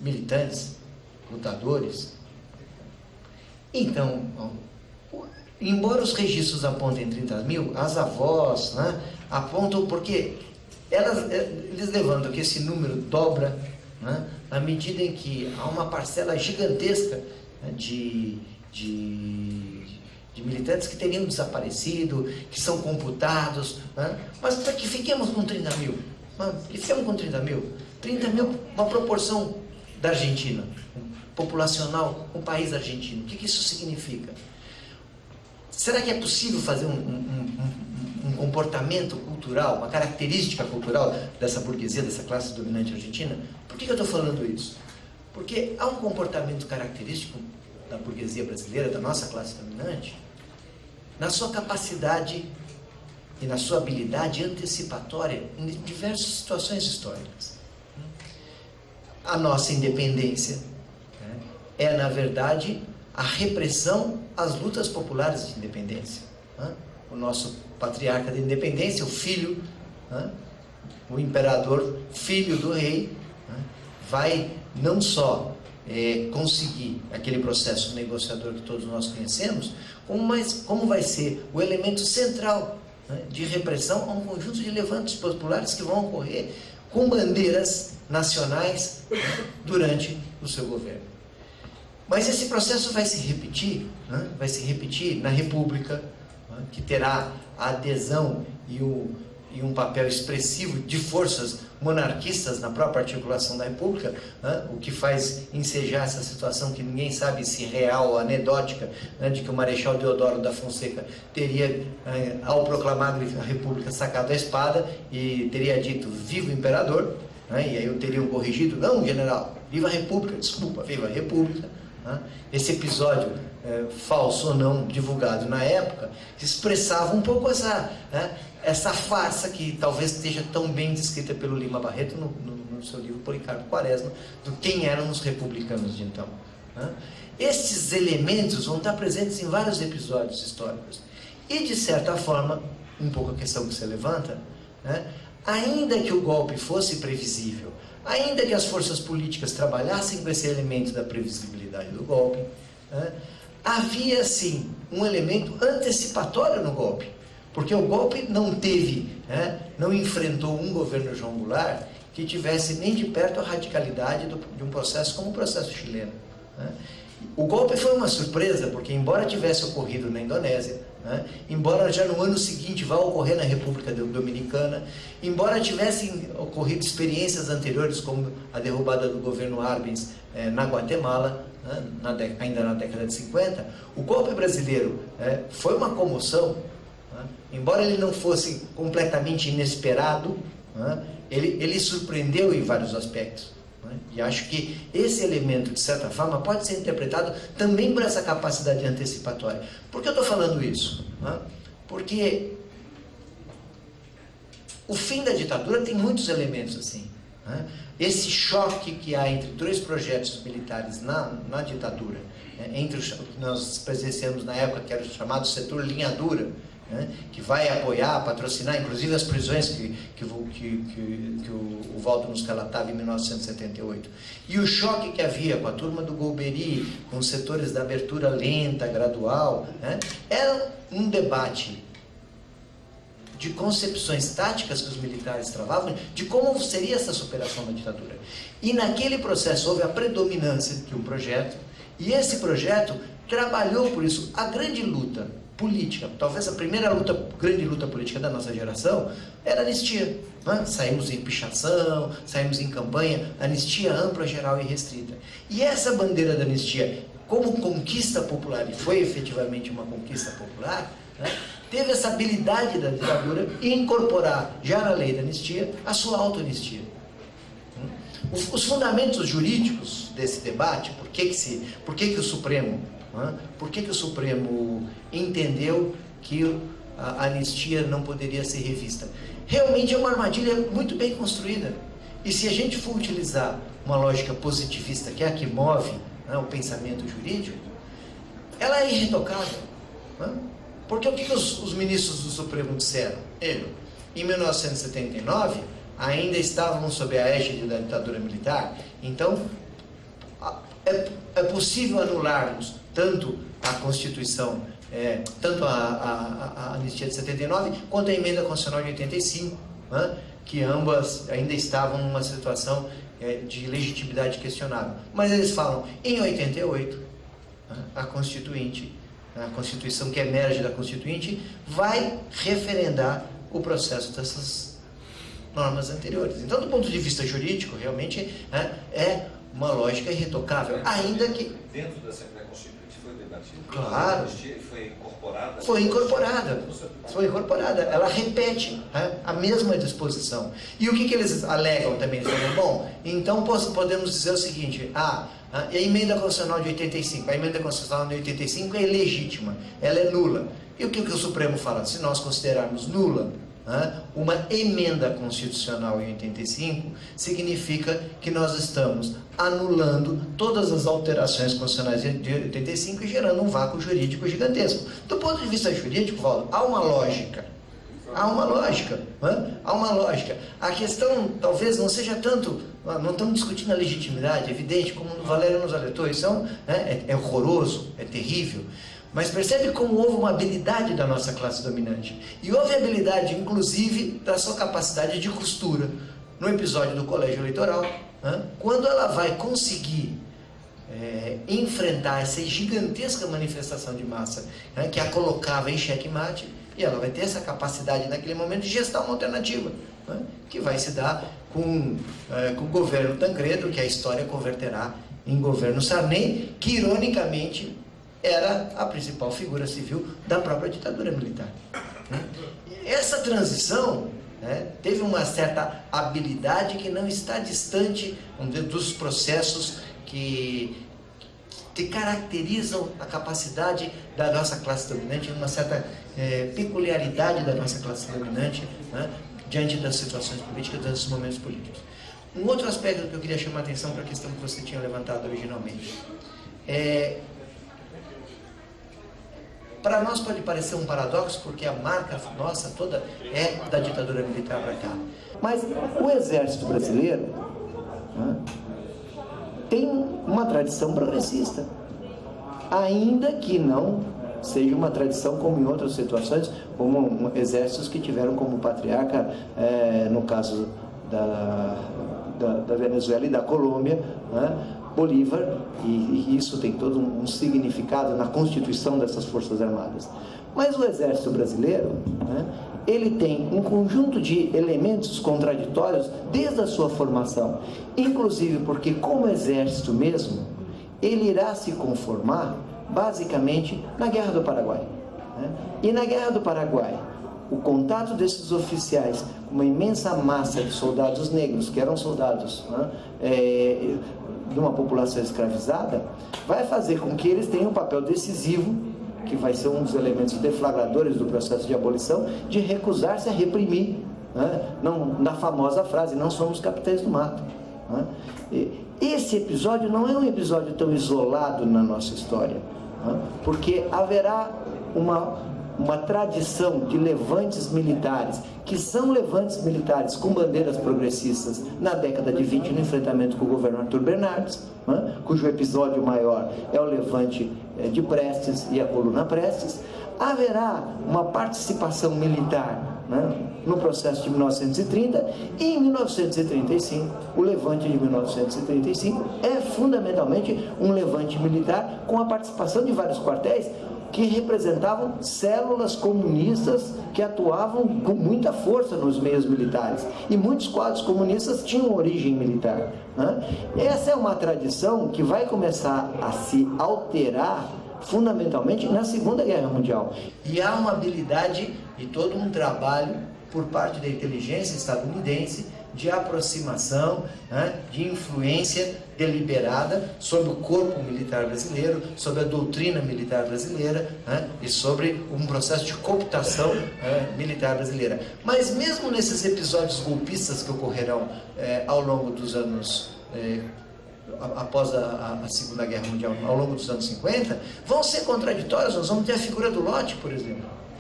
militantes, lutadores. Então, embora os registros apontem 30 mil, as avós, né, apontam porque eles levantam que esse número dobra, né, à medida em que há uma parcela gigantesca, né, de militantes que teriam desaparecido, que são computados, né, mas para que fiquemos com 30 mil? Que fiquemos com 30 mil? 30 mil, uma proporção da Argentina, populacional, um país argentino. O que isso significa? Será que é possível fazer um comportamento cultural, uma característica cultural dessa burguesia, dessa classe dominante argentina? Por que eu estou falando isso? Porque há um comportamento característico da burguesia brasileira, da nossa classe dominante, na sua capacidade e na sua habilidade antecipatória em diversas situações históricas. A nossa independência, né, é, na verdade, a repressão às lutas populares de independência. Né? O nosso patriarca da independência, o filho, né, o imperador, filho do rei, né, vai não só conseguir aquele processo negociador que todos nós conhecemos, como vai ser o elemento central, né, de repressão a um conjunto de levantes populares que vão ocorrer com bandeiras nacionais, né, durante o seu governo. Mas esse processo vai se repetir, né, vai se repetir na República, né, que terá a adesão e um papel expressivo de forças monarquistas na própria articulação da República, né, o que faz ensejar essa situação que ninguém sabe se real ou anedótica, né, de que o Marechal Deodoro da Fonseca teria, ao proclamar a República, sacado a espada e teria dito: viva o imperador, né, e aí eu teria corrigido: não, general, viva a República, desculpa, viva a República. Né. Esse episódio, falso ou não, divulgado na época, expressava um pouco essa farsa que talvez esteja tão bem descrita pelo Lima Barreto no seu livro Policarpo Quaresma, do quem eram os republicanos de então. Né? Estes elementos vão estar presentes em vários episódios históricos. E, de certa forma, um pouco a questão que você levanta, né? Ainda que o golpe fosse previsível, ainda que as forças políticas trabalhassem com esse elemento da previsibilidade do golpe, né, havia, sim, um elemento antecipatório no golpe. Porque o golpe não teve, né, não enfrentou um governo João Goulart que tivesse nem de perto a radicalidade de um processo como o processo chileno. Né. O golpe foi uma surpresa, porque embora tivesse ocorrido na Indonésia, né, embora já no ano seguinte vá ocorrer na República Dominicana, embora tivessem ocorrido experiências anteriores, como a derrubada do governo Arbenz na Guatemala, né, ainda na década de 50, o golpe brasileiro foi uma comoção. Embora ele não fosse completamente inesperado, né, ele surpreendeu em vários aspectos. Né, e acho que esse elemento, de certa forma, pode ser interpretado também por essa capacidade antecipatória. Por que eu estou falando isso? Né? Porque o fim da ditadura tem muitos elementos assim. Né? Esse choque que há entre dois projetos militares na ditadura, entre os que nós presenciamos na época, que era o chamado setor linha dura, né, que vai apoiar, patrocinar, inclusive as prisões que o Walter nos relatava em 1978. E o choque que havia com a turma do Golbery, com os setores da abertura lenta, gradual, né, era um debate de concepções táticas que os militares travavam, de como seria essa superação da ditadura. E naquele processo houve a predominância de um projeto, e esse projeto trabalhou por isso. A grande luta política, talvez a primeira grande luta política da nossa geração, era a anistia. Né? Saímos em pichação, saímos em campanha, anistia ampla, geral e restrita. E essa bandeira da anistia, como conquista popular, e foi efetivamente uma conquista popular, né, teve essa habilidade da ditadura em incorporar, já na lei da anistia, a sua autoanistia. Os fundamentos jurídicos desse debate, por que o Supremo entendeu que a anistia não poderia ser revista? Realmente é uma armadilha muito bem construída. E se a gente for utilizar uma lógica positivista, que é a que move, né, o pensamento jurídico, ela é irretocável. Né? Porque o que os ministros do Supremo disseram? Em 1979, ainda estávamos sob a égide da ditadura militar, então é possível anularmos tanto a Constituição, tanto a Anistia de 79, quanto a Emenda Constitucional de 85, né, que ambas ainda estavam numa situação de legitimidade questionável. Mas eles falam, em 88, né, a Constituição que emerge da Constituinte vai referendar o processo dessas normas anteriores. Então, do ponto de vista jurídico, realmente é uma lógica irretocável, ainda que... Dentro da Assembleia Constituinte foi debatido? Claro. Foi incorporada? Foi incorporada. Ela repete a mesma disposição. E o que eles alegam também? Eles falam, bom, então podemos dizer o seguinte, a Emenda Constitucional de 85, a Emenda Constitucional de 85 é ilegítima, ela é nula. E o que o Supremo fala? Se nós considerarmos nula uma emenda constitucional em 85, significa que nós estamos anulando todas as alterações constitucionais de 85 e gerando um vácuo jurídico gigantesco. Do ponto de vista jurídico, Valdo, há uma lógica. Há uma lógica. A questão talvez não seja tanto, não estamos discutindo a legitimidade, é evidente, como o Valério nos alertou, isso é horroroso, é terrível. Mas percebe como houve uma habilidade da nossa classe dominante. E houve habilidade, inclusive, da sua capacidade de costura. No episódio do colégio eleitoral, quando ela vai conseguir enfrentar essa gigantesca manifestação de massa que a colocava em xeque-mate, e ela vai ter essa capacidade naquele momento de gestar uma alternativa, que vai se dar com o governo Tancredo, que a história converterá em governo Sarney, que ironicamente era a principal figura civil da própria ditadura militar. Essa transição teve uma certa habilidade que não está distante, vamos dizer, dos processos que caracterizam a capacidade da nossa classe dominante, uma certa peculiaridade da nossa classe dominante diante das situações políticas, dos momentos políticos. Um outro aspecto que eu queria chamar a atenção para a questão que você tinha levantado originalmente para nós pode parecer um paradoxo, porque a marca nossa toda é da ditadura militar para cá. Mas o exército brasileiro tem uma tradição progressista, ainda que não seja uma tradição como em outras situações, como exércitos que tiveram como patriarca, no caso da Venezuela e da Colômbia, Bolívar, e isso tem todo um significado na constituição dessas Forças Armadas. Mas o Exército Brasileiro, ele tem um conjunto de elementos contraditórios desde a sua formação, inclusive porque, como exército mesmo, ele irá se conformar basicamente na Guerra do Paraguai. E na Guerra do Paraguai, o contato desses oficiais com uma imensa massa de soldados negros, que eram soldados de uma população escravizada, vai fazer com que eles tenham um papel decisivo, que vai ser um dos elementos deflagradores do processo de abolição, de recusar-se a reprimir, não, na famosa frase, não somos capitães do mato. Esse episódio não é um episódio tão isolado na nossa história, porque haverá uma tradição de levantes militares, que são levantes militares com bandeiras progressistas na década de 20, no enfrentamento com o governo Arthur Bernardes, cujo episódio maior é o levante de Prestes e a coluna Prestes. Haverá uma participação militar no processo de 1930, e em 1935, o levante de 1935 é fundamentalmente um levante militar com a participação de vários quartéis que representavam células comunistas que atuavam com muita força nos meios militares. E muitos quadros comunistas tinham origem militar. Essa é uma tradição que vai começar a se alterar fundamentalmente na Segunda Guerra Mundial. E há uma habilidade e todo um trabalho por parte da inteligência estadunidense de aproximação, de influência deliberada sobre o corpo militar brasileiro, sobre a doutrina militar brasileira, e sobre um processo de cooptação militar brasileira. Mas mesmo nesses episódios golpistas que ocorrerão ao longo dos anos, após a Segunda Guerra Mundial, ao longo dos anos 50, vão ser contraditórios. Nós vamos ter a figura do Lott, por exemplo.